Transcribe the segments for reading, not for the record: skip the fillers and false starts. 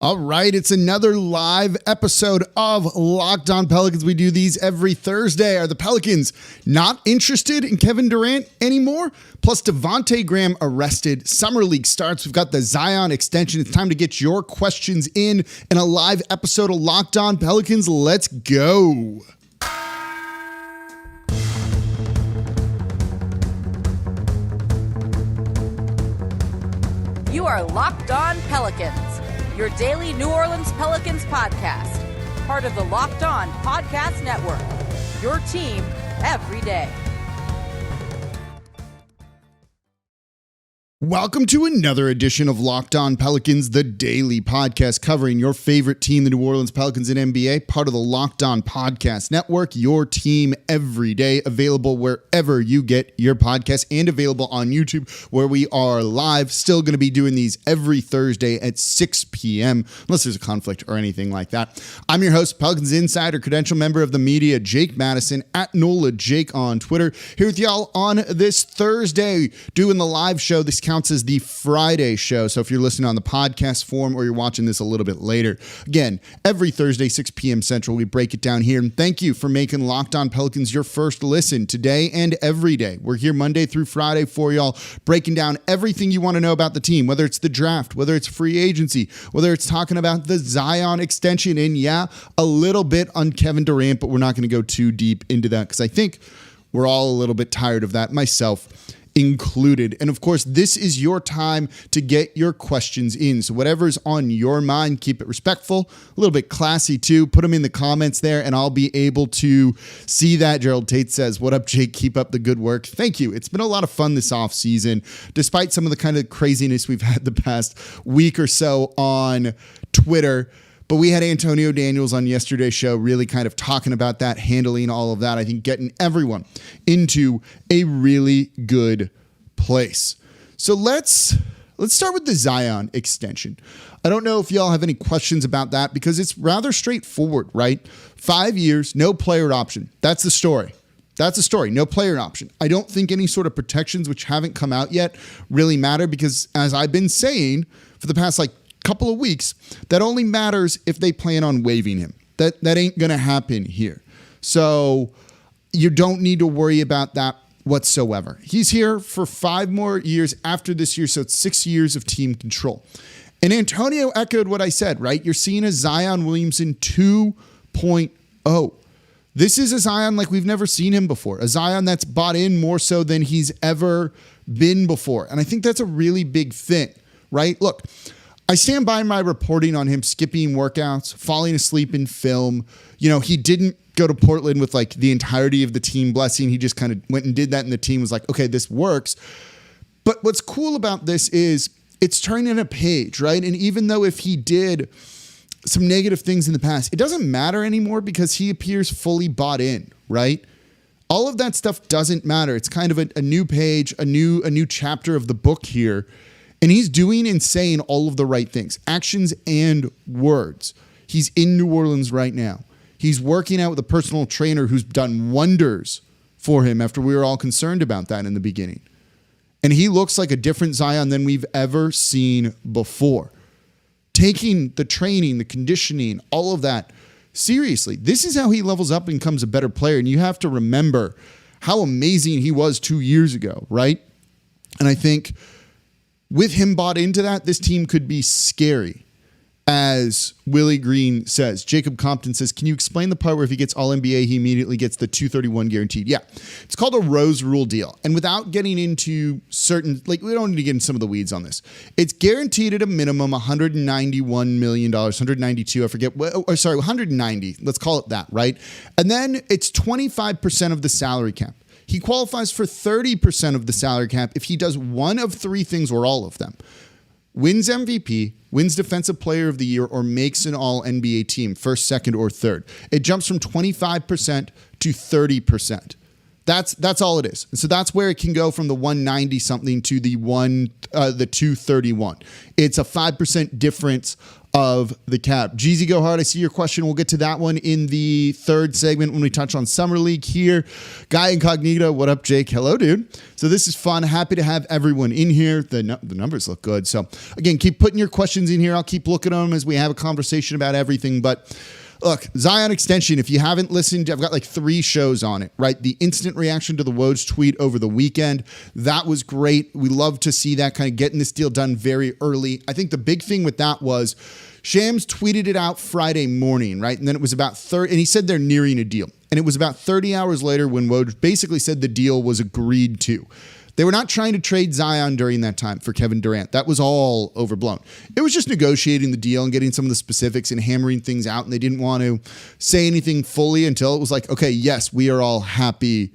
All right, it's another live episode of Locked On Pelicans. We do these every Thursday. Are the Pelicans not interested in Kevin Durant anymore? Plus, Devonte Graham arrested. Summer League starts. We've got the Zion extension. It's time to get your questions in a live episode of Locked On Pelicans. Let's go. You are Locked On Pelicans, your daily New Orleans Pelicans podcast, part of the Locked On Podcast Network, your team every day. Welcome to another edition of Locked On Pelicans, the daily podcast covering your favorite team, the New Orleans Pelicans in NBA, part of the Locked On Podcast Network, your team every day, available wherever you get your podcast and available on YouTube where we are live. Still going to be doing these every Thursday at 6 p.m. unless there's a conflict or anything like that. I'm your host, Pelicans Insider, credential member of the media, Jake Madison, at NOLA Jake on Twitter, here with y'all on this Thursday, doing the live show. This counts as the Friday show, so if you're listening on the podcast form or you're watching this a little bit later, again, every Thursday, 6 p.m. Central, we break it down here. And thank you for making Locked On Pelicans your first listen today and every day. We're here Monday through Friday for y'all, breaking down everything you want to know about the team, whether it's the draft, whether it's free agency, whether it's talking about the Zion extension, and yeah, a little bit on Kevin Durant, but we're not going to go too deep into that because I think we're all a little bit tired of that, myself included. And of course, this is your time to get your questions in. So whatever's on your mind, keep it respectful, a little bit classy too. Put them in the comments there and I'll be able to see that. Gerald Tate says, "What up, Jake? Keep up the good work." Thank you. It's been a lot of fun this off season, despite some of the kind of craziness we've had the past week or so on Twitter. But we had Antonio Daniels on yesterday's show really kind of talking about that, handling all of that. I think getting everyone into a really good place. So let's start with the Zion extension. I don't know if y'all have any questions about that because it's rather straightforward, right? 5 years, no player option. That's the story. That's the story. No player option. I don't think any sort of protections which haven't come out yet really matter because, as I've been saying for the past couple of weeks, that only matters if they plan on waiving him. That ain't gonna happen here. So you don't need to worry about that whatsoever. He's here for 5 more years after this year, so it's 6 years of team control. And Antonio echoed what I said, right? You're seeing a Zion Williamson 2.0. This is a Zion like we've never seen him before. A Zion that's bought in more so than he's ever been before. And I think that's a really big thing, right? Look, I stand by my reporting on him skipping workouts, falling asleep in film. You know, he didn't go to Portland with the entirety of the team blessing. He just kind of went and did that, and the team was like, okay, this works. But what's cool about this is it's turning a page, right? And even though if he did some negative things in the past, it doesn't matter anymore because he appears fully bought in, right? All of that stuff doesn't matter. It's kind of a new page, a new chapter of the book here. And he's doing and saying all of the right things, actions and words. He's in New Orleans right now. He's working out with a personal trainer who's done wonders for him after we were all concerned about that in the beginning. And he looks like a different Zion than we've ever seen before. Taking the training, the conditioning, all of that seriously. This is how he levels up and becomes a better player. And you have to remember how amazing he was 2 years ago, right? And I think with him bought into that, this team could be scary, as Willie Green says. Jacob Compton says, "Can you explain the part where if he gets All-NBA, he immediately gets the 231 guaranteed?" Yeah, it's called a Rose Rule deal. And without getting into certain, we don't need to get into some of the weeds on this. It's guaranteed at a minimum $191 million, 192, I forget, or sorry, 190. Let's call it that, right? And then it's 25% of the salary cap. He qualifies for 30% of the salary cap if he does one of 3 things or all of them. Wins MVP, wins Defensive Player of the Year, or makes an All-NBA team, first, second, or third. It jumps from 25% to 30%. That's all it is. And so that's where it can go from the 190 something to the 231. It's a 5% difference of the cap. Jeezy, go hard. I see your question. We'll get to that one in the third segment when we touch on Summer League here. Guy Incognito, what up, Jake? Hello, dude. So this is fun. Happy to have everyone in here. The numbers look good. So again, keep putting your questions in here. I'll keep looking at them as we have a conversation about everything. But look, Zion extension, if you haven't listened, I've got like 3 shows on it, right? The instant reaction to the Woj tweet over the weekend, that was great. We love to see that, kind of getting this deal done very early. I think the big thing with that was Shams tweeted it out Friday morning, right? And then it was about 30, and he said they're nearing a deal. And it was about 30 hours later when Woj basically said the deal was agreed to. They were not trying to trade Zion during that time for Kevin Durant. That was all overblown. It was just negotiating the deal and getting some of the specifics and hammering things out. And they didn't want to say anything fully until it was like, okay, yes, we are all happy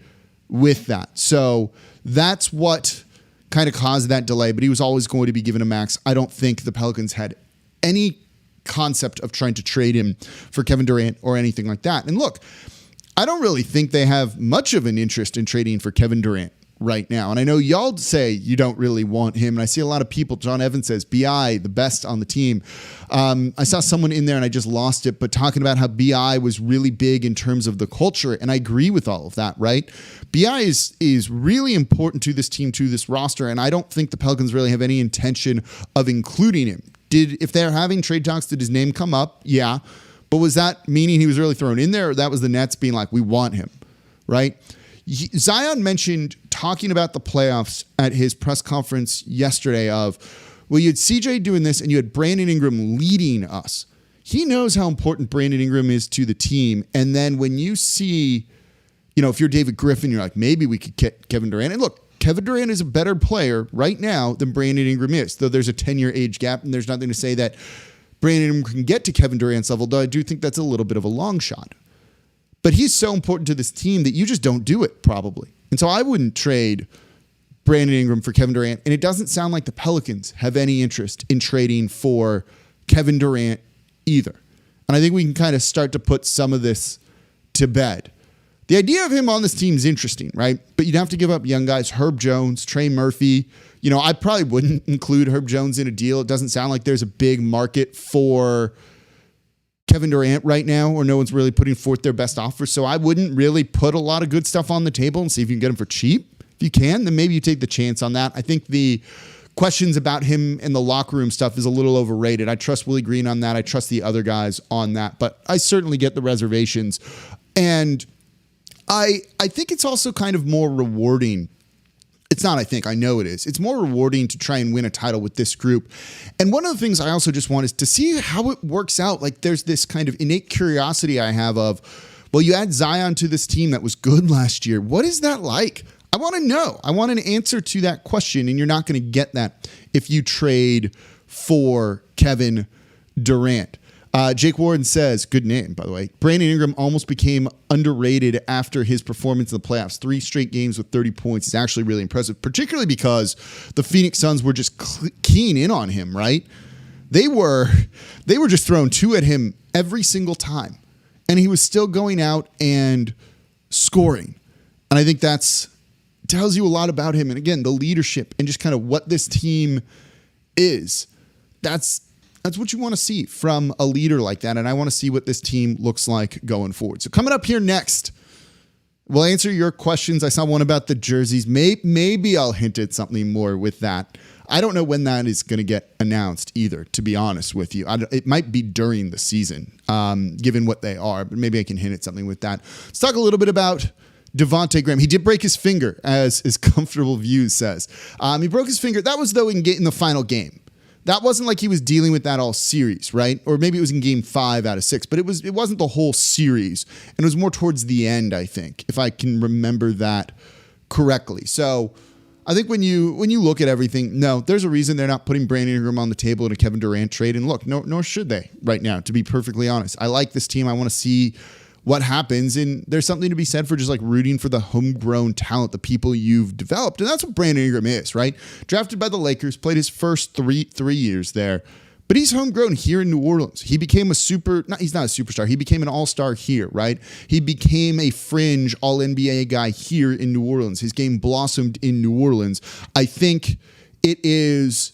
with that. So that's what kind of caused that delay. But he was always going to be given a max. I don't think the Pelicans had any concept of trying to trade him for Kevin Durant or anything like that. And look, I don't really think they have much of an interest in trading for Kevin Durant right now. And I know y'all say you don't really want him. And I see a lot of people, John Evans says, BI, the best on the team. I saw someone in there and I just lost it, but talking about how BI was really big in terms of the culture. And I agree with all of that, right? BI is really important to this team, to this roster. And I don't think the Pelicans really have any intention of including him. If they're having trade talks, did his name come up? Yeah. But was that meaning he was really thrown in there? Or that was the Nets being like, we want him, right? Zion mentioned talking about the playoffs at his press conference yesterday of, well, you had CJ doing this and you had Brandon Ingram leading us. He knows how important Brandon Ingram is to the team. And then when you see, if you're David Griffin, you're like, maybe we could get Kevin Durant. And look, Kevin Durant is a better player right now than Brandon Ingram is, though there's a 10-year age gap and there's nothing to say that Brandon Ingram can get to Kevin Durant's level, though I do think that's a little bit of a long shot. But he's so important to this team that you just don't do it, probably. And so I wouldn't trade Brandon Ingram for Kevin Durant. And it doesn't sound like the Pelicans have any interest in trading for Kevin Durant either. And I think we can kind of start to put some of this to bed. The idea of him on this team is interesting, right? But you'd have to give up young guys, Herb Jones, Trey Murphy. I probably wouldn't include Herb Jones in a deal. It doesn't sound like there's a big market for Kevin Durant right now, or no one's really putting forth their best offer. So I wouldn't really put a lot of good stuff on the table and see if you can get him for cheap. If you can, then maybe you take the chance on that. I think the questions about him and the locker room stuff is a little overrated. I trust Willie Green on that. I trust the other guys on that, but I certainly get the reservations. And I think it's also kind of more rewarding. It's not, I think, I know it is. It's more rewarding to try and win a title with this group. And one of the things I also just want is to see how it works out. Like there's this kind of innate curiosity I have of, well, you add Zion to this team that was good last year. What is that like? I want to know. I want an answer to that question. And you're not going to get that if you trade for Kevin Durant. Jake Warren says, good name, by the way, Brandon Ingram almost became underrated after his performance in the playoffs. 3 straight games with 30 points is actually really impressive, particularly because the Phoenix Suns were just keying in on him, right? They were just throwing 2 at him every single time, and he was still going out and scoring. And I think that's tells you a lot about him. And again, the leadership and just kind of what this team is. That's what you want to see from a leader like that. And I want to see what this team looks like going forward. So coming up here next, we'll answer your questions. I saw one about the jerseys. Maybe I'll hint at something more with that. I don't know when that is going to get announced either, to be honest with you. It might be during the season, given what they are, but maybe I can hint at something with that. Let's talk a little bit about Devonte Graham. He did break his finger, as his Comfortable Views says. He broke his finger. That was, though, in the final game. That wasn't like he was dealing with that all series, right? Or maybe it was in game 5 out of 6, but it wasn't the whole series. And it was more towards the end, I think, if I can remember that correctly. So I think when you look at everything, no, there's a reason they're not putting Brandon Ingram on the table in a Kevin Durant trade. And look, nor should they right now, to be perfectly honest. I like this team. I want to see what happens. And there's something to be said for just like rooting for the homegrown talent, the people you've developed. And that's what Brandon Ingram is, right? Drafted by the Lakers, played his first three years there, but he's homegrown here in New Orleans. He became he's not a superstar. He became an all-star here, right? He became a fringe all-NBA guy here in New Orleans. His game blossomed in New Orleans. I think it is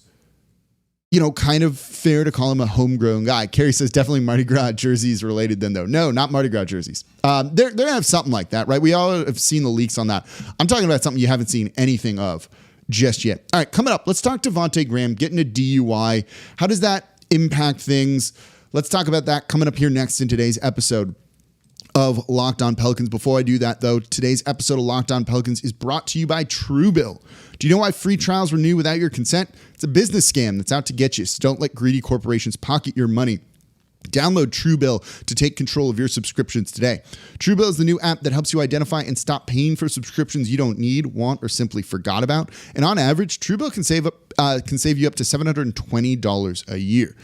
kind of fair to call him a homegrown guy. Carrie says definitely Mardi Gras jerseys related then, though. No, not Mardi Gras jerseys. They're going to have something like that, right? We all have seen the leaks on that. I'm talking about something you haven't seen anything of just yet. All right, coming up, let's talk Devonte Graham getting a DUI. How does that impact things? Let's talk about that coming up here next in today's episode of Locked On Pelicans. Before I do that, though, today's episode of Locked On Pelicans is brought to you by TrueBill. Do you know why free trials renew without your consent? It's a business scam that's out to get you, so don't let greedy corporations pocket your money. Download TrueBill to take control of your subscriptions today. TrueBill is the new app that helps you identify and stop paying for subscriptions you don't need, want, or simply forgot about. And on average, TrueBill can save you up to $720 a year.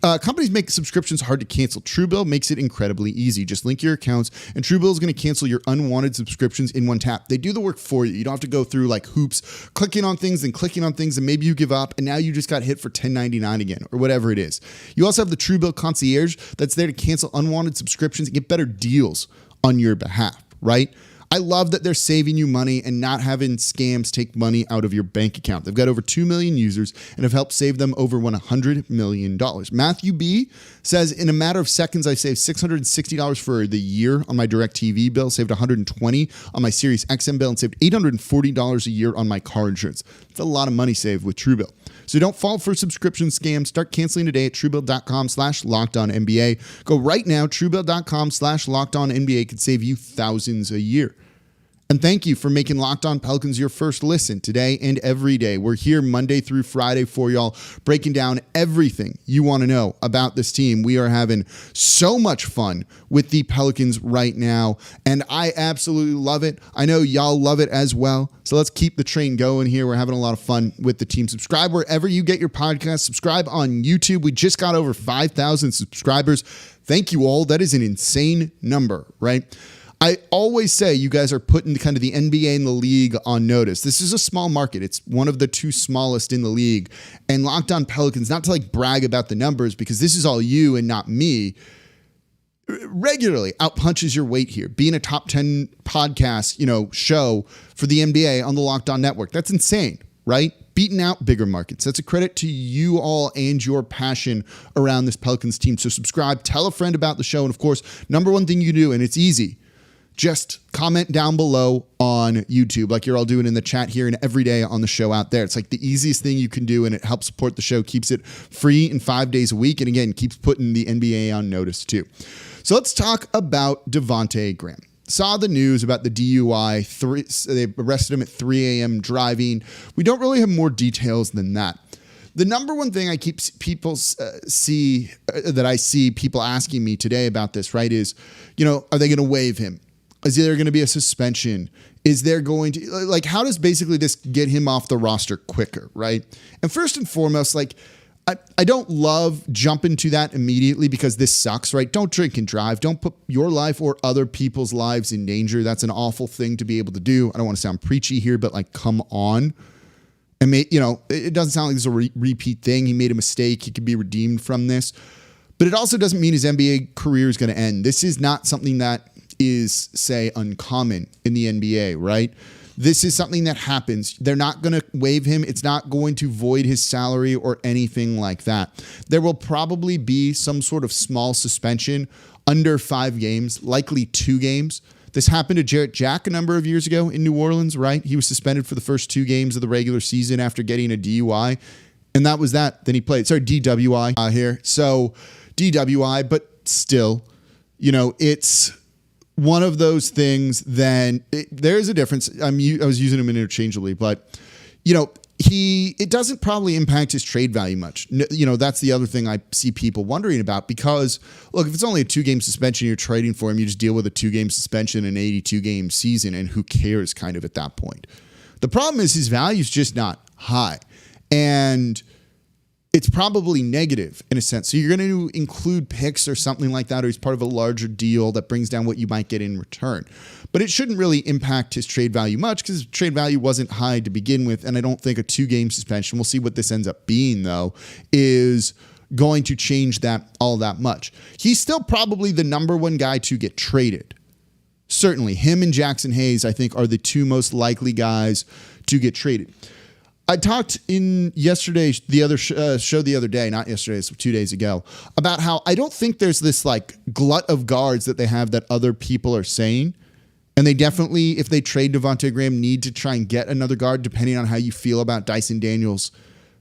Companies make subscriptions hard to cancel. TrueBill makes it incredibly easy. Just link your accounts, and TrueBill is going to cancel your unwanted subscriptions in one tap. They do the work for you. You don't have to go through like hoops, clicking on things, and maybe you give up, and now you just got hit for $10.99 again, or whatever it is. You also have the TrueBill concierge that's there to cancel unwanted subscriptions and get better deals on your behalf, right? I love that they're saving you money and not having scams take money out of your bank account. They've got over 2 million users and have helped save them over $100 million. Matthew B. says, in a matter of seconds, I saved $660 for the year on my DirecTV bill, saved $120 on my Sirius XM bill, and saved $840 a year on my car insurance. That's a lot of money saved with TrueBill. So don't fall for subscription scams. Start canceling today at TrueBill.com/LockedOnNBA. Go right now. TrueBill.com/LockedOnNBA could save you thousands a year. And thank you for making Locked On Pelicans your first listen today and every day. We're here Monday through Friday for y'all, breaking down everything you want to know about this team. We are having so much fun with the Pelicans right now, and I absolutely love it. I know y'all love it as well. So let's keep the train going here. We're having a lot of fun with the team. Subscribe wherever you get your podcast. Subscribe on YouTube. We just got over 5,000 subscribers. Thank you all. That is an insane number, right? I always say you guys are putting kind of the NBA and the league on notice. This is a small market. It's one of the two smallest in the league. And Locked On Pelicans, not to like brag about the numbers because this is all you and not me, regularly outpunches your weight here. Being a top 10 podcast, show for the NBA on the Locked On Network. That's insane, right? Beating out bigger markets. That's a credit to you all and your passion around this Pelicans team. So subscribe, tell a friend about the show. And of course, number one thing you do, and it's easy, just comment down below on YouTube like you're all doing in the chat here and every day on the show out there. It's like the easiest thing you can do, and it helps support the show, keeps it free and 5 days a week, and again, keeps putting the NBA on notice too. So let's talk about Devonte Graham. Saw the news about the DUI. They arrested him at 3 a.m. driving. We don't really have more details than that. The number one thing I keep people see people asking me today about this, right, is, are they going to waive him? Is there going to be a suspension? Is there going to, how does basically this get him off the roster quicker, right? And first and foremost, I don't love jumping to that immediately because this sucks, right? Don't drink and drive. Don't put your life or other people's lives in danger. That's an awful thing to be able to do. I don't want to sound preachy here, but come on. And it doesn't sound like this is a repeat thing. He made a mistake. He could be redeemed from this. But it also doesn't mean his NBA career is going to end. This is not something that is, say, uncommon in the NBA, right? This is something that happens. They're not going to waive him. It's not going to void his salary or anything like that. There will probably be some sort of small suspension under 5 games, likely 2 games. This happened to Jarrett Jack a number of years ago in New Orleans, right? He was suspended for the first 2 games of the regular season after getting a DUI, and that was that. Then he played. Sorry, DWI here. So DWI, but still, it's one of those things. Then there's a difference. I was using him interchangeably, but it doesn't probably impact his trade value much. That's the other thing I see people wondering about, because look, if it's only a 2-game suspension, you're trading for him, you just deal with a 2-game suspension, an 82-game season, and who cares kind of at that point. The problem is his value is just not high, and it's probably negative in a sense. So you're going to include picks or something like that, or he's part of a larger deal that brings down what you might get in return. But it shouldn't really impact his trade value much because his trade value wasn't high to begin with. And I don't think a 2-game suspension, we'll see what this ends up being though, is going to change that all that much. He's still probably the number one guy to get traded. Certainly him and Jaxson Hayes, I think, are the 2 most likely guys to get traded. I talked in yesterday's show the other day, not yesterday, it's 2 days ago, about how I don't think there's this like glut of guards that they have that other people are saying. And they definitely, if they trade Devonte Graham, need to try and get another guard, depending on how you feel about Dyson Daniels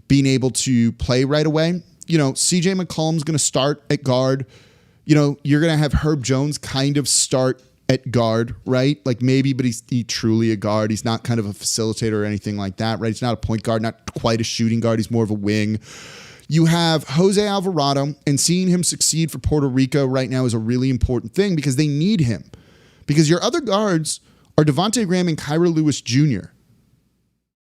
being able to play right away. You know, CJ McCollum's going to start at guard. You know, you're going to have Herb Jones kind of start at guard, right? Like maybe, but he's truly a guard. He's not kind of a facilitator or anything like that, right? He's not a point guard, not quite a shooting guard. He's more of a wing. You have Jose Alvarado, and seeing him succeed for Puerto Rico right now is a really important thing because they need him. Because your other guards are Devonte Graham and Kyra Lewis Jr.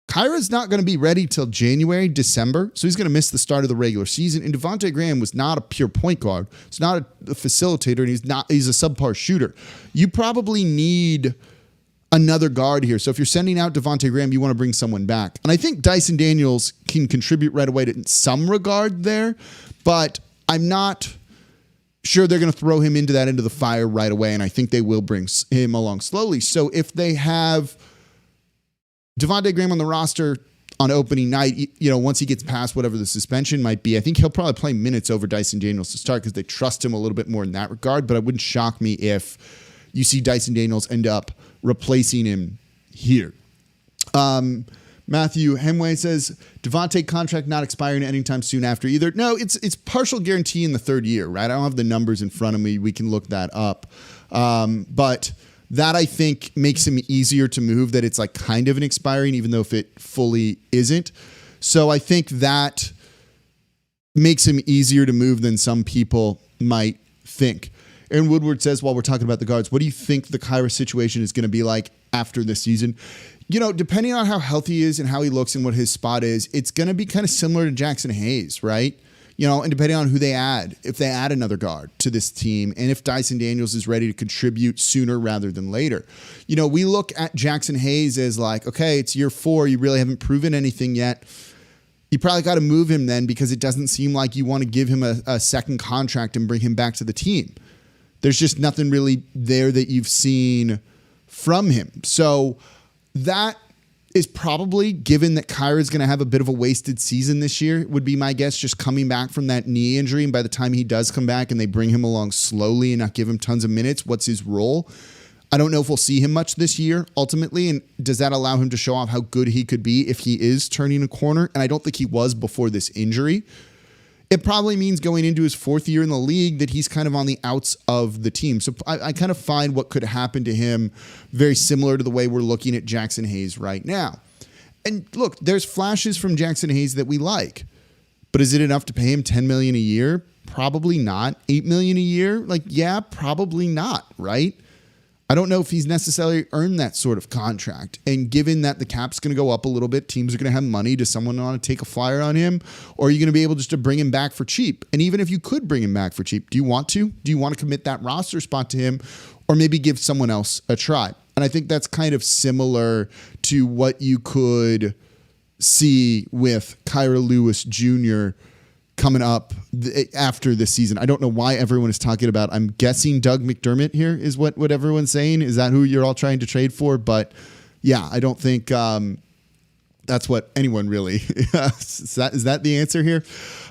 Kyra's not going to be ready till January, December, so he's going to miss the start of the regular season. And Devonte Graham was not a pure point guard. He's not a facilitator, and he's a subpar shooter. You probably need another guard here. So if you're sending out Devonte Graham, you want to bring someone back. And I think Dyson Daniels can contribute right away in some regard there, but I'm not sure they're going to throw him into the fire right away, and I think they will bring him along slowly. So if they have Devonte Graham on the roster on opening night, you know, once he gets past whatever the suspension might be, I think he'll probably play minutes over Dyson Daniels to start because they trust him a little bit more in that regard. But it wouldn't shock me if you see Dyson Daniels end up replacing him here. Matthew Hemway says, Devonte contract not expiring anytime soon after either. No, it's partial guarantee in the third year, right? I don't have the numbers in front of me. We can look that up. But that I think makes him easier to move, that it's like kind of an expiring, even though if it fully isn't. So I think that makes him easier to move than some people might think. Aaron Woodward says, while we're talking about the guards, what do you think the Kyra situation is going to be like after this season? You know, depending on how healthy he is and how he looks and what his spot is, it's going to be kind of similar to Jaxson Hayes, right? You know, and depending on who they add, if they add another guard to this team, and if Dyson Daniels is ready to contribute sooner rather than later. You know, we look at Jaxson Hayes as like, okay, it's year 4. You really haven't proven anything yet. You probably got to move him then, because it doesn't seem like you want to give him a second contract and bring him back to the team. There's just nothing really there that you've seen from him. So that is probably, given that Kyra is going to have a bit of a wasted season this year, would be my guess, just coming back from that knee injury. And by the time he does come back and they bring him along slowly and not give him tons of minutes, what's his role? I don't know if we'll see him much this year ultimately. And does that allow him to show off how good he could be if he is turning a corner? And I don't think he was before this injury. It probably means going into his 4th year in the league that he's kind of on the outs of the team. So I kind of find what could happen to him very similar to the way we're looking at Jaxson Hayes right now. And look, there's flashes from Jaxson Hayes that we like, but is it enough to pay him $10 million a year? Probably not. $8 million a year? Like, yeah, probably not, right? I don't know if he's necessarily earned that sort of contract. And given that the cap's going to go up a little bit, teams are going to have money. Does someone want to take a flyer on him? Or are you going to be able just to bring him back for cheap? And even if you could bring him back for cheap, do you want to? Do you want to commit that roster spot to him? Or maybe give someone else a try? And I think that's kind of similar to what you could see with Kyra Lewis Jr. coming up after this season. I don't know why everyone is talking about, I'm guessing Doug McDermott here is what everyone's saying. Is that who you're all trying to trade for? But yeah, I don't think that's what anyone really is that the answer here?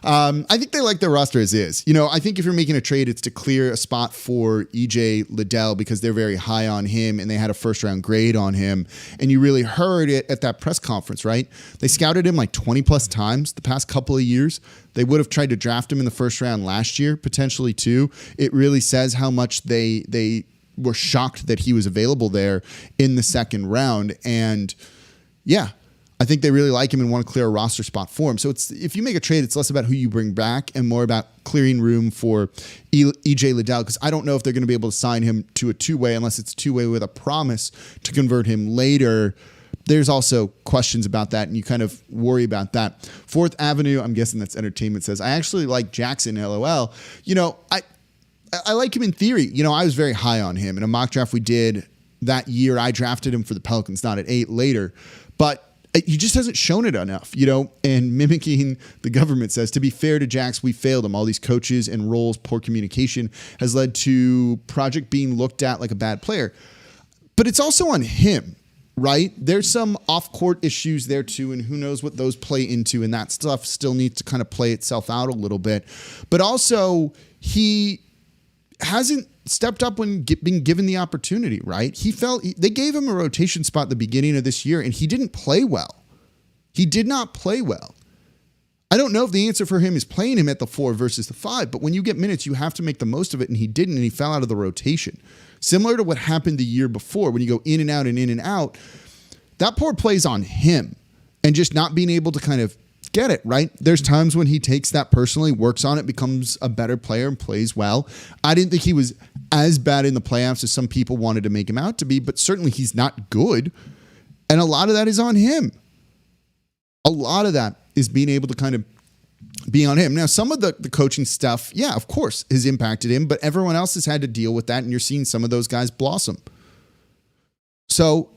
I think they like their roster as is. You know, I think if you're making a trade, it's to clear a spot for EJ Liddell because they're very high on him and they had a first-round grade on him. And you really heard it at that press conference, right? They scouted him like 20-plus times the past couple of years. They would have tried to draft him in the first round last year, potentially too. It really says how much they were shocked that he was available there in the second round. And yeah, I think they really like him and want to clear a roster spot for him. So if you make a trade, it's less about who you bring back and more about clearing room for EJ Liddell, because I don't know if they're going to be able to sign him to a two-way unless it's two-way with a promise to convert him later. There's also questions about that, and you kind of worry about that. 4th Avenue, I'm guessing that's entertainment, says, I actually like Jaxson, LOL. You know, I like him in theory. You know, I was very high on him. In a mock draft we did that year, I drafted him for the Pelicans, not at 8 later. But he just hasn't shown it enough, you know, and mimicking the government says, to be fair to Jax, we failed him. All these coaches and roles, poor communication has led to Project being looked at like a bad player. But it's also on him. right? There's some off-court issues there too, and who knows what those play into, and that stuff still needs to kind of play itself out a little bit. But also, he hasn't stepped up when being given the opportunity, right? They gave him a rotation spot at the beginning of this year, and he didn't play well. He did not play well. I don't know if the answer for him is playing him at the 4 versus the 5, but when you get minutes, you have to make the most of it, and he didn't, and he fell out of the rotation. Similar to what happened the year before, when you go in and out and in and out, that poor play's on him, and just not being able to kind of get it, right? There's times when he takes that personally, works on it, becomes a better player, and plays well. I didn't think he was as bad in the playoffs as some people wanted to make him out to be, but certainly he's not good, and a lot of that is on him. A lot of that is being able to kind of be on him. Now, some of the coaching stuff, yeah, of course, has impacted him, but everyone else has had to deal with that, and you're seeing some of those guys blossom. So,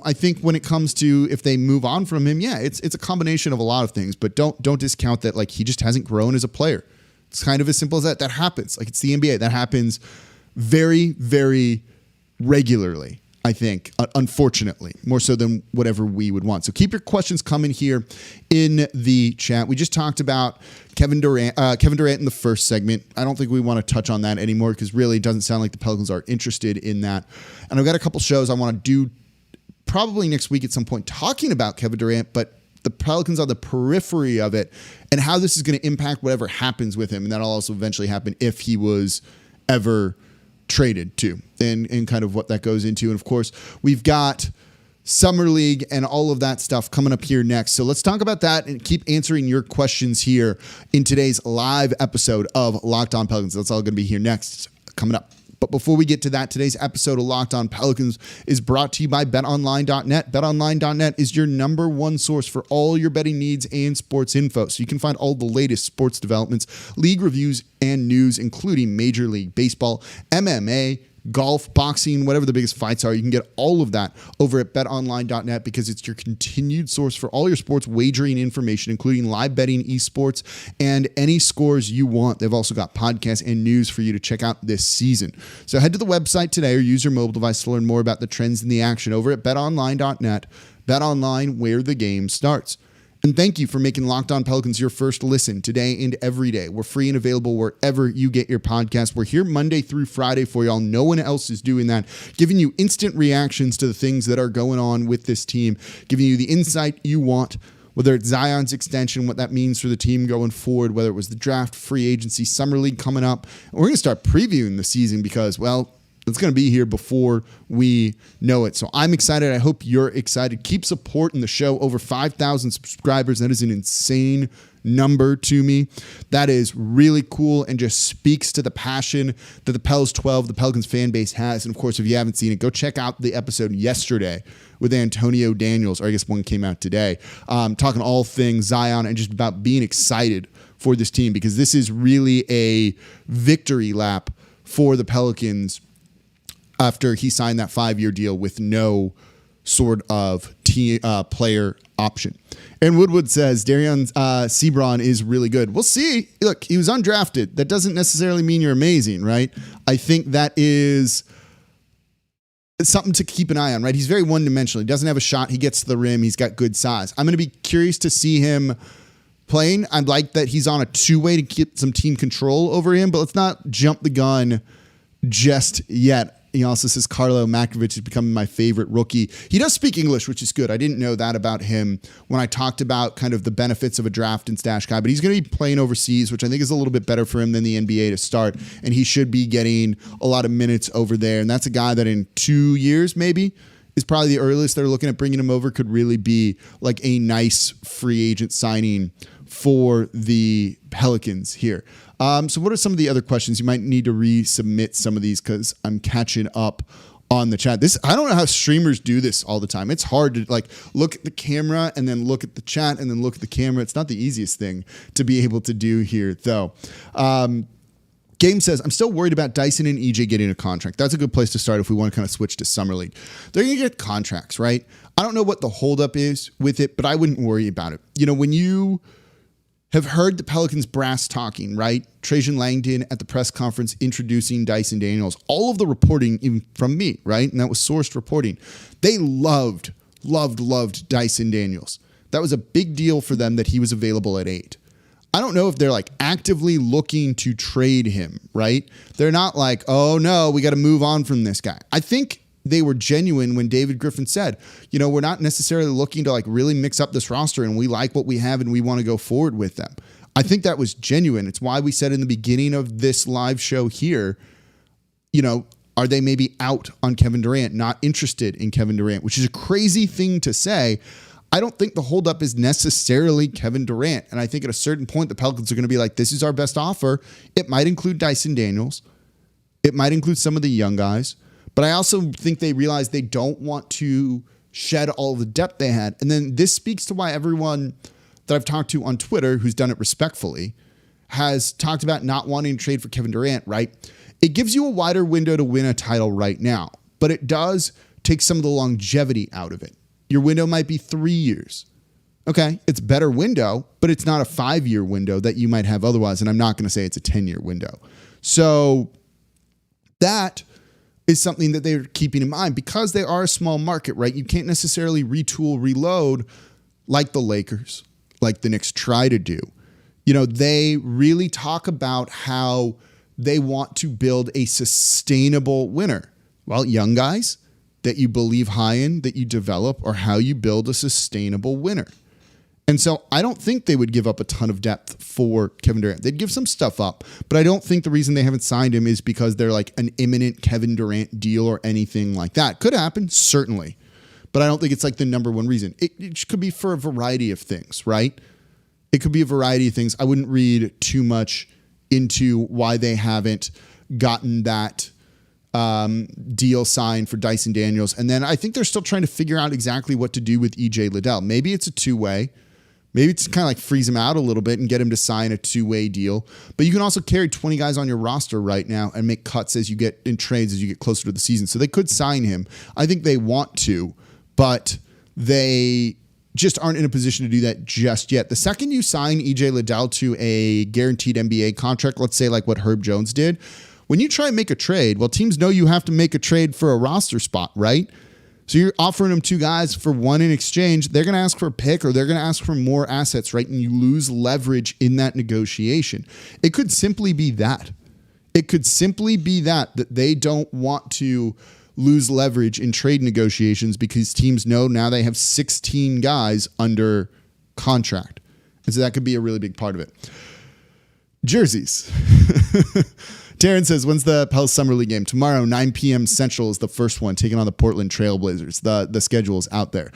I think when it comes to if they move on from him, yeah, it's a combination of a lot of things, but don't discount that, like, he just hasn't grown as a player. It's kind of as simple as that. That happens. Like, it's the NBA. That happens very, very regularly, I think, unfortunately, more so than whatever we would want. So keep your questions coming here in the chat. We just talked about Kevin Durant in the first segment. I don't think we want to touch on that anymore because really it doesn't sound like the Pelicans are interested in that. And I've got a couple shows I want to do probably next week at some point talking about Kevin Durant, but the Pelicans are the periphery of it and how this is going to impact whatever happens with him. And that'll also eventually happen if he was ever traded too, and kind of what that goes into. And of course, we've got Summer League and all of that stuff coming up here next. So let's talk about that and keep answering your questions here in today's live episode of Locked On Pelicans. That's all going to be here next, coming up. But before we get to that, today's episode of Locked On Pelicans is brought to you by BetOnline.net. BetOnline.net is your number one source for all your betting needs and sports info. So you can find all the latest sports developments, league reviews, and news, including Major League Baseball, MMA, golf, boxing, whatever the biggest fights are. You can get all of that over at betonline.net because it's your continued source for all your sports wagering information, including live betting, esports, and any scores you want. They've also got podcasts and news for you to check out this season. So head to the website today or use your mobile device to learn more about the trends in the action over at betonline.net. BetOnline, where the game starts. And thank you for making Locked On Pelicans your first listen today and every day. We're free and available wherever you get your podcast. We're here Monday through Friday for y'all. No one else is doing that, giving you instant reactions to the things that are going on with this team, giving you the insight you want, whether it's Zion's extension, what that means for the team going forward, whether it was the draft, free agency, summer league coming up. And we're going to start previewing the season because, well, it's going to be here before we know it. So I'm excited. I hope you're excited. Keep supporting the show. Over 5,000 subscribers. That is an insane number to me. That is really cool and just speaks to the passion that the Pels 12, the Pelicans fan base has. And of course, if you haven't seen it, go check out the episode yesterday with Antonio Daniels, or I guess one came out today, talking all things Zion and just about being excited for this team because this is really a victory lap for the Pelicans after he signed that 5-year deal with no sort of player option. And Woodwood says, Darian Sebron is really good. We'll see. Look, he was undrafted. That doesn't necessarily mean you're amazing, right? I think that is something to keep an eye on, right? He's very one-dimensional. He doesn't have a shot. He gets to the rim. He's got good size. I'm going to be curious to see him playing. I'd like that he's on a two-way to get some team control over him, but let's not jump the gun just yet. He also says Carlo Makovic is becoming my favorite rookie. He does speak English, which is good. I didn't know that about him when I talked about kind of the benefits of a draft and stash guy, but he's going to be playing overseas, which I think is a little bit better for him than the NBA to start, and he should be getting a lot of minutes over there, and that's a guy that in 2 years maybe is probably the earliest they're looking at bringing him over, could really be like a nice free agent signing for the Pelicans here. So what are some of the other questions? You might need to resubmit some of these because I'm catching up on the chat. I don't know how streamers do this all the time. It's hard to like look at the camera and then look at the chat and then look at the camera. It's not the easiest thing to be able to do here though. Game says, I'm still worried about Dyson and EJ getting a contract. That's a good place to start if we want to kind of switch to Summer League. They're going to get contracts, right? I don't know what the holdup is with it, but I wouldn't worry about it. You know, when you have heard the Pelicans brass talking, right? Trajan Langdon at the press conference introducing Dyson Daniels. All of the reporting, even from me, right? And that was sourced reporting. They loved Dyson Daniels. That was a big deal for them that he was available at 8. I don't know if they're like actively looking to trade him, right? They're not like, oh no, we got to move on from this guy. I think they were genuine when David Griffin said, we're not necessarily looking to like really mix up this roster, and we like what we have and we want to go forward with them. I think that was genuine. It's why we said in the beginning of this live show here, are they maybe out on Kevin Durant, not interested in Kevin Durant, which is a crazy thing to say. I don't think the holdup is necessarily Kevin Durant. And I think at a certain point, the Pelicans are going to be like, this is our best offer. It might include Dyson Daniels. It might include some of the young guys. But I also think they realize they don't want to shed all the depth they had. And then this speaks to why everyone that I've talked to on Twitter, who's done it respectfully, has talked about not wanting to trade for Kevin Durant, right? It gives you a wider window to win a title right now, but it does take some of the longevity out of it. Your window might be 3 years. Okay, it's a better window, but it's not a 5-year window that you might have otherwise. And I'm not going to say it's a 10-year window. So that is something that they're keeping in mind because they are a small market, right? You can't necessarily retool, reload like the Lakers, like the Knicks try to do. They really talk about how they want to build a sustainable winner. Well, young guys that you believe high in, that you develop, or how you build a sustainable winner. And so I don't think they would give up a ton of depth for Kevin Durant. They'd give some stuff up, but I don't think the reason they haven't signed him is because they're like an imminent Kevin Durant deal or anything like that. Could happen, certainly, but I don't think it's like the number one reason. It could be for a variety of things, right? It could be a variety of things. I wouldn't read too much into why they haven't gotten that deal signed for Dyson Daniels. And then I think they're still trying to figure out exactly what to do with EJ Liddell. Maybe it's a two-way. Maybe it's kind of like freeze him out a little bit and get him to sign a two-way deal. But you can also carry 20 guys on your roster right now and make cuts as you get in trades as you get closer to the season. So they could sign him. I think they want to, but they just aren't in a position to do that just yet. The second you sign EJ Liddell to a guaranteed NBA contract, let's say like what Herb Jones did, when you try and make a trade, well, teams know you have to make a trade for a roster spot, right? So you're offering them 2 guys for 1 in exchange. They're going to ask for a pick or they're going to ask for more assets, right? And you lose leverage in that negotiation. It could simply be that. It could simply be that they don't want to lose leverage in trade negotiations because teams know now they have 16 guys under contract. And so that could be a really big part of it. Jerseys. Taryn says, when's the Pels Summer League game? Tomorrow, 9 p.m. Central is the first one, taking on the Portland Trailblazers. The schedule is out there.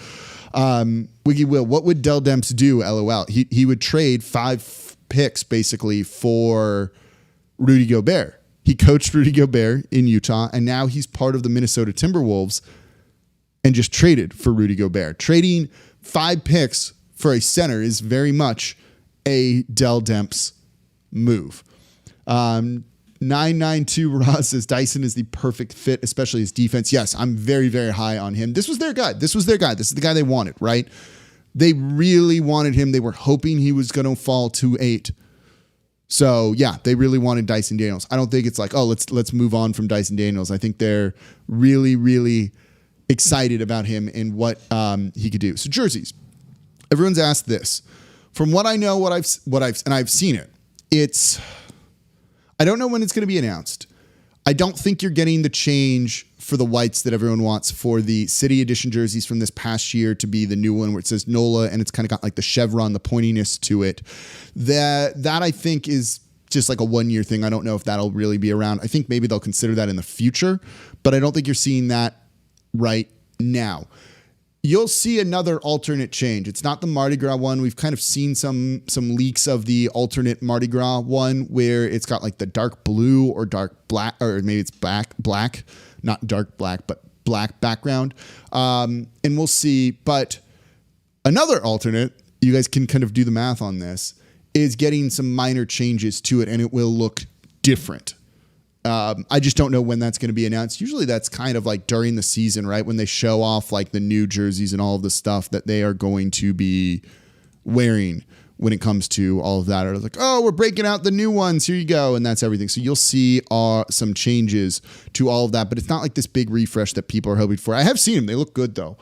Wiggy Will, what would Dell Demps do? LOL. He would trade 5 picks basically for Rudy Gobert. He coached Rudy Gobert in Utah, and now he's part of the Minnesota Timberwolves and just traded for Rudy Gobert. Trading 5 picks for a center is very much a Dell Demps move. 992 Ross says Dyson is the perfect fit, especially his defense. Yes, I'm very, very high on him. This was their guy. This is the guy they wanted, right? They really wanted him. They were hoping he was going to fall to 8. So yeah, they really wanted Dyson Daniels. I don't think it's like, oh, let's move on from Dyson Daniels. I think they're really, really excited about him and what he could do. So jerseys. Everyone's asked this. From what I know, I've seen it. I don't know when it's going to be announced. I don't think you're getting the change for the whites that everyone wants for the City Edition jerseys from this past year to be the new one where it says NOLA and it's kind of got like the chevron, the pointiness to it. That I think is just like a 1-year thing. I don't know if that'll really be around. I think maybe they'll consider that in the future, but I don't think you're seeing that right now. You'll see another alternate change. It's not the Mardi Gras one. We've kind of seen some leaks of the alternate Mardi Gras one where it's got like the dark blue or dark black, or maybe it's black, not dark black, but black background. And we'll see. But another alternate, you guys can kind of do the math on this, is getting some minor changes to it and it will look different. I just don't know when that's going to be announced. Usually that's kind of like during the season, right? When they show off like the new jerseys and all of the stuff that they are going to be wearing when it comes to all of that. Or like, oh, we're breaking out the new ones. Here you go. And that's everything. So you'll see some changes to all of that, but it's not like this big refresh that people are hoping for. I have seen them. They look good though.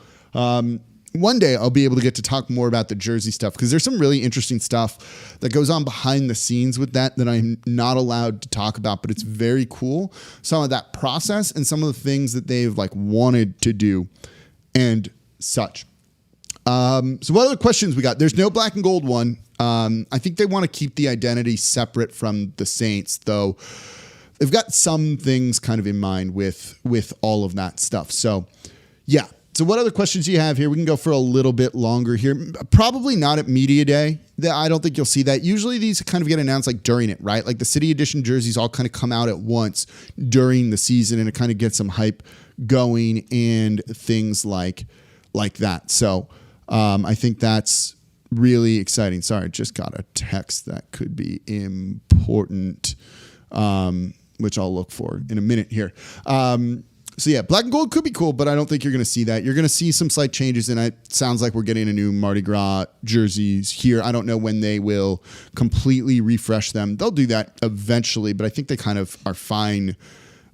One day I'll be able to get to talk more about the jersey stuff because there's some really interesting stuff that goes on behind the scenes with that I'm not allowed to talk about, but it's very cool. Some of that process and some of the things that they've like wanted to do and such. So what other questions we got? There's no black and gold one. I think they want to keep the identity separate from the Saints, though. They've got some things kind of in mind with all of that stuff. So yeah. So what other questions do you have here? We can go for a little bit longer here. Probably not at Media Day. I don't think you'll see that. Usually these kind of get announced like during it, right? Like the City Edition jerseys all kind of come out at once during the season and it kind of gets some hype going and things like that. So I think that's really exciting. Sorry, I just got a text that could be important, which I'll look for in a minute here. So yeah, black and gold could be cool, but I don't think you're going to see that. You're going to see some slight changes, and it sounds like we're getting a new Mardi Gras jerseys here. I don't know when they will completely refresh them. They'll do that eventually, but I think they kind of are fine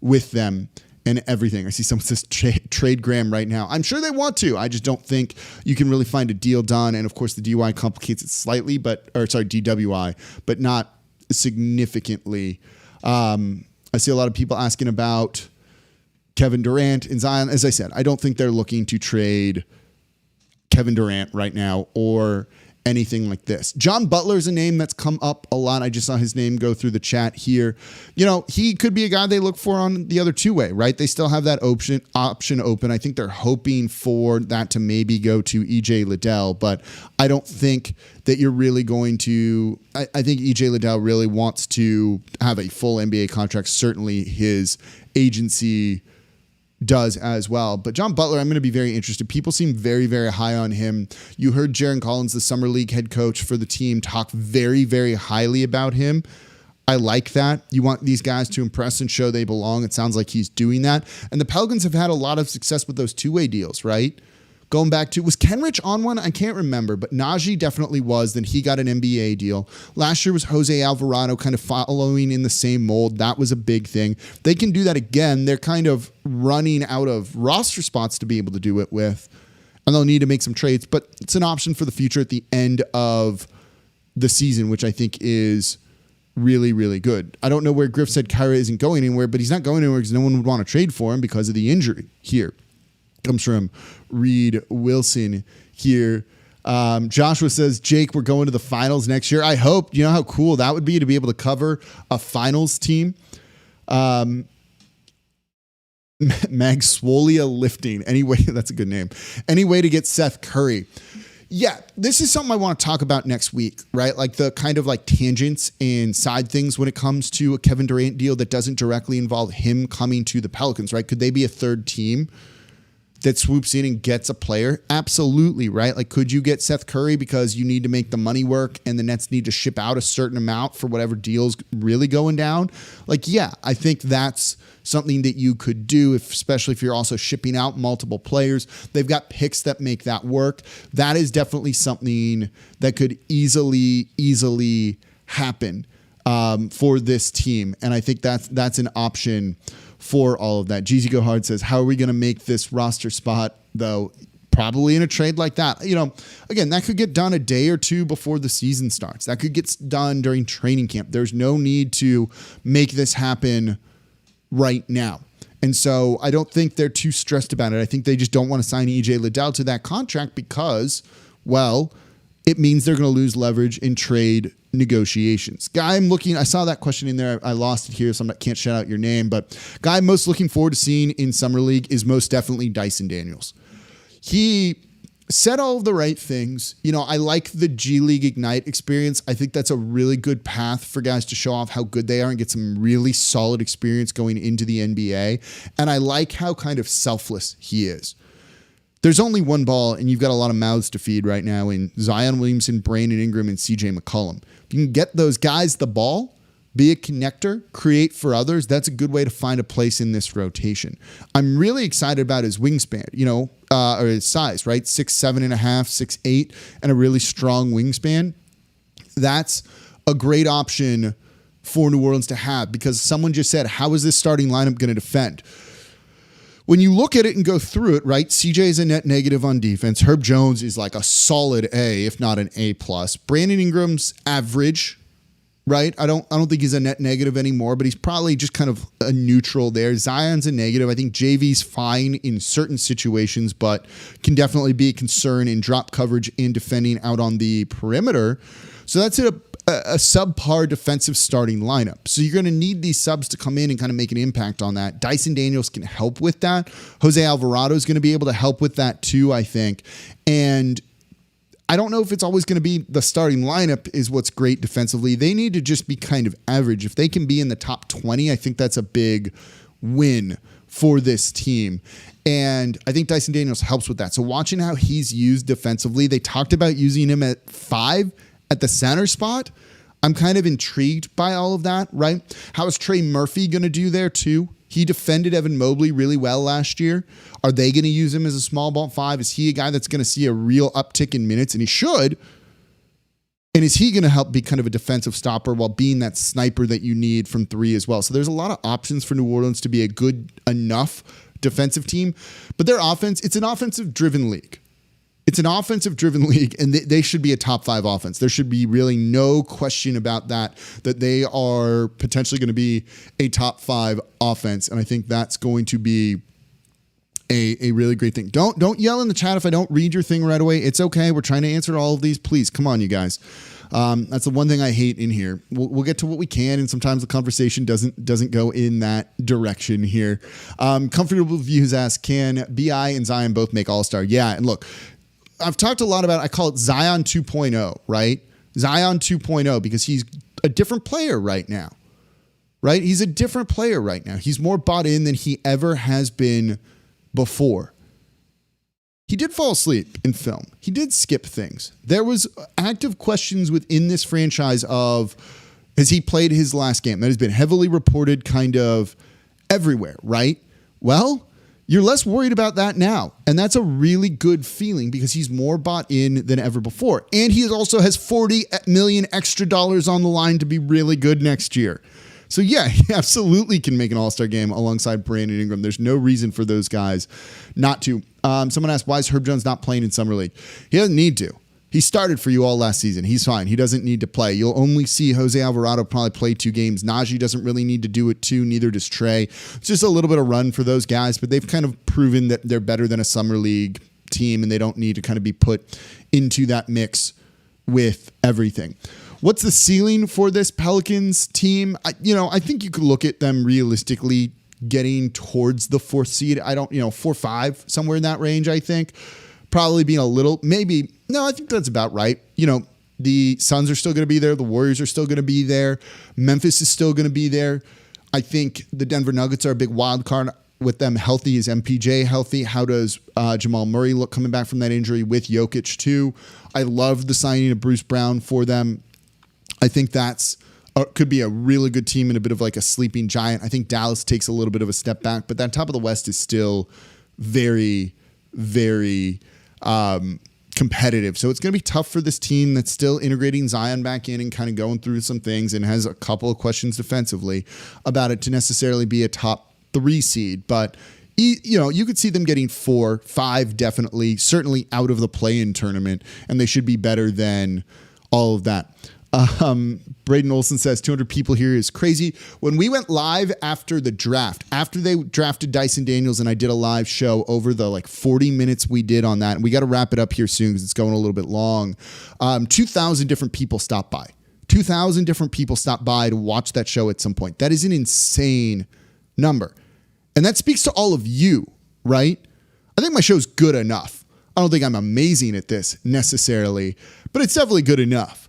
with them and everything. I see someone says trade Graham right now. I'm sure they want to. I just don't think you can really find a deal done. And of course, the DUI complicates it slightly, DWI, but not significantly. I see a lot of people asking about Kevin Durant and Zion. As I said, I don't think they're looking to trade Kevin Durant right now or anything like this. John Butler is a name that's come up a lot. I just saw his name go through the chat here. You know, he could be a guy they look for on the other two-way, right? They still have that option open. I think they're hoping for that to maybe go to EJ Liddell, but I don't think that you're really going to. I think EJ Liddell really wants to have a full NBA contract. Certainly his agency does as well. But John Butler, I'm going to be very interested. People seem very, very high on him. You heard Jaron Collins, the Summer League head coach for the team, talk very, very highly about him. I like that. You want these guys to impress and show they belong. It sounds like he's doing that. And the Pelicans have had a lot of success with those two-way deals, right? Going back to, was Kenrich on one? I can't remember, but Najee definitely was. Then he got an NBA deal. Last year was Jose Alvarado kind of following in the same mold. That was a big thing. They can do that again. They're kind of running out of roster spots to be able to do it with, and they'll need to make some trades, but it's an option for the future at the end of the season, which I think is really, really good. I don't know where Griff said Kyra isn't going anywhere, but he's not going anywhere because no one would want to trade for him because of the injury here. Comes from Reed Wilson here. Joshua says, Jake, we're going to the finals next year. I hope. You know how cool that would be to be able to cover a finals team. Mag Swolia Lifting. Anyway, that's a good name. Any way to get Seth Curry. Yeah, this is something I want to talk about next week, right? Like the kind of like tangents and side things when it comes to a Kevin Durant deal that doesn't directly involve him coming to the Pelicans, right? Could they be a third team that swoops in and gets a player? Absolutely, right? Like, could you get Seth Curry because you need to make the money work and the Nets need to ship out a certain amount for whatever deal's really going down? Like, yeah, I think that's something that you could do, especially if you're also shipping out multiple players. They've got picks that make that work. That is definitely something that could easily happen for this team. And I think that's an option for all of that. Jeezy Go Hard says, how are we going to make this roster spot, though? Probably in a trade like that. You know, again, that could get done a day or two before the season starts. That could get done during training camp. There's no need to make this happen right now. And so I don't think they're too stressed about it. I think they just don't want to sign EJ Liddell to that contract because, well, it means they're going to lose leverage in trade negotiations. Guy I'm looking, I saw that question in there. I lost it here, so can't shout out your name, but guy I'm most looking forward to seeing in Summer League is most definitely Dyson Daniels. He said all of the right things. You know, I like the G League Ignite experience. I think that's a really good path for guys to show off how good they are and get some really solid experience going into the NBA. And I like how kind of selfless he is. There's only one ball, and you've got a lot of mouths to feed right now in Zion Williamson, Brandon Ingram, and CJ McCollum. If you can get those guys the ball, be a connector, create for others, that's a good way to find a place in this rotation. I'm really excited about his wingspan, you know, or his size, right? 6'7.5", 6'8", and a really strong wingspan. That's a great option for New Orleans to have, because someone just said, how is this starting lineup going to defend? When you look at it and go through it, right, CJ is a net negative on defense. Herb Jones is like a solid A, if not an A+. Brandon Ingram's average, right? I don't think he's a net negative anymore, but he's probably just kind of a neutral there. Zion's a negative. I think JV's fine in certain situations, but can definitely be a concern in drop coverage and defending out on the perimeter. So that's a subpar defensive starting lineup. So you're going to need these subs to come in and kind of make an impact on that. Dyson Daniels can help with that. Jose Alvarado is going to be able to help with that too, I think. And I don't know if it's always going to be the starting lineup is what's great defensively. They need to just be kind of average. If they can be in the top 20, I think that's a big win for this team. And I think Dyson Daniels helps with that. So watching how he's used defensively, they talked about using him at 5 at the center spot. I'm kind of intrigued by all of that, right? How is Trey Murphy going to do there too? He defended Evan Mobley really well last year. Are they going to use him as a small ball 5? Is he a guy that's going to see a real uptick in minutes? And he should. And is he going to help be kind of a defensive stopper while being that sniper that you need from 3 as well? So there's a lot of options for New Orleans to be a good enough defensive team. But their offense, it's an offensive-driven league. It's an offensive-driven league, and they should be a top 5 offense. There should be really no question about that they are potentially going to be a top 5 offense, and I think that's going to be a really great thing. Don't yell in the chat if I don't read your thing right away. It's okay. We're trying to answer all of these. Please, come on, you guys. That's the one thing I hate in here. We'll get to what we can, and sometimes the conversation doesn't go in that direction here. Comfortable Views asks, can BI and Zion both make All-Star? Yeah, and look, I've talked a lot about, I call it Zion 2.0, right? Zion 2.0, because he's a different player right now, right? He's a different player right now. He's more bought in than he ever has been before. He did fall asleep in film. He did skip things. There was active questions within this franchise of, has he played his last game? That has been heavily reported kind of everywhere, right? Well, you're less worried about that now. And that's a really good feeling because he's more bought in than ever before. And he also has $40 million extra dollars on the line to be really good next year. So yeah, he absolutely can make an All-Star game alongside Brandon Ingram. There's no reason for those guys not to. Someone asked, why is Herb Jones not playing in Summer League? He doesn't need to. He started for you all last season. He's fine. He doesn't need to play. You'll only see Jose Alvarado probably play 2 games. Najee doesn't really need to do it too. Neither does Trey. It's just a little bit of run for those guys, but they've kind of proven that they're better than a Summer League team, and they don't need to kind of be put into that mix with everything. What's the ceiling for this Pelicans team? I think you could look at them realistically getting towards the 4th seed. 4-5, somewhere in that range, I think. Probably being a little, maybe, no, I think that's about right. The Suns are still going to be there. The Warriors are still going to be there. Memphis is still going to be there. I think the Denver Nuggets are a big wild card with them healthy. Is MPJ healthy? How does Jamal Murray look coming back from that injury with Jokic too? I love the signing of Bruce Brown for them. I think that's could be a really good team and a bit of like a sleeping giant. I think Dallas takes a little bit of a step back, but that top of the West is still very, very competitive. So it's going to be tough for this team that's still integrating Zion back in and kind of going through some things and has a couple of questions defensively about it to necessarily be a top 3 seed. But you could see them getting 4, 5, definitely, certainly out of the play-in tournament, and they should be better than all of that. Braden Olson says 200 people here is crazy. When we went live after the draft, after they drafted Dyson Daniels, and I did a live show over the 40 minutes we did on that, and we got to wrap it up here soon because it's going a little bit long. 2,000 different people stopped by. 2,000 different people stopped by to watch that show at some point. That is an insane number. And that speaks to all of you, right? I think my show's good enough. I don't think I'm amazing at this necessarily, but it's definitely good enough.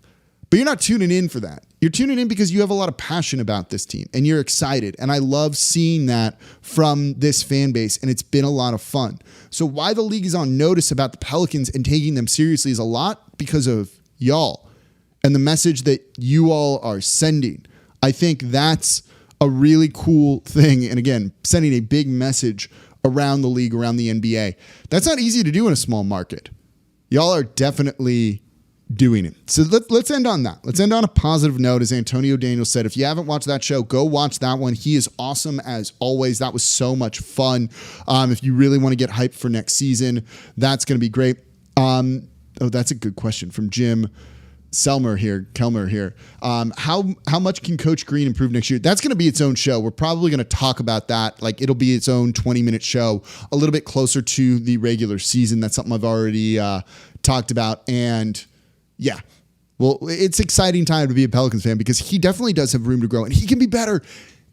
But you're not tuning in for that. You're tuning in because you have a lot of passion about this team and you're excited. And I love seeing that from this fan base, and it's been a lot of fun. So why the league is on notice about the Pelicans and taking them seriously is a lot because of y'all and the message that you all are sending. I think that's a really cool thing. And again, sending a big message around the league, around the NBA. That's not easy to do in a small market. Y'all are definitely doing it. So let's end on that. Let's end on a positive note. As Antonio Daniels said, if you haven't watched that show, go watch that one. He is awesome as always. That was so much fun. If you really want to get hyped for next season, that's going to be great. That's a good question from Jim Kelmer here. How much can Coach Green improve next year? That's going to be its own show. We're probably going to talk about that. Like, it'll be its own 20-minute show, a little bit closer to the regular season. That's something I've already talked about. And yeah, well, it's exciting time to be a Pelicans fan because he definitely does have room to grow and he can be better.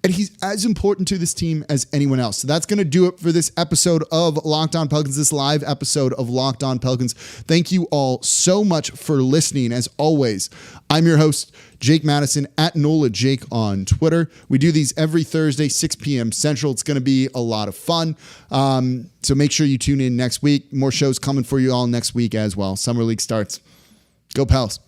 And he's as important to this team as anyone else. So that's going to do it for this episode of Locked On Pelicans, this live episode of Locked On Pelicans. Thank you all so much for listening. As always, I'm your host, Jake Madison, at NOLA Jake on Twitter. We do these every Thursday, 6 p.m. Central. It's going to be a lot of fun. So make sure you tune in next week. More shows coming for you all next week as well. Summer League starts. Go Pels.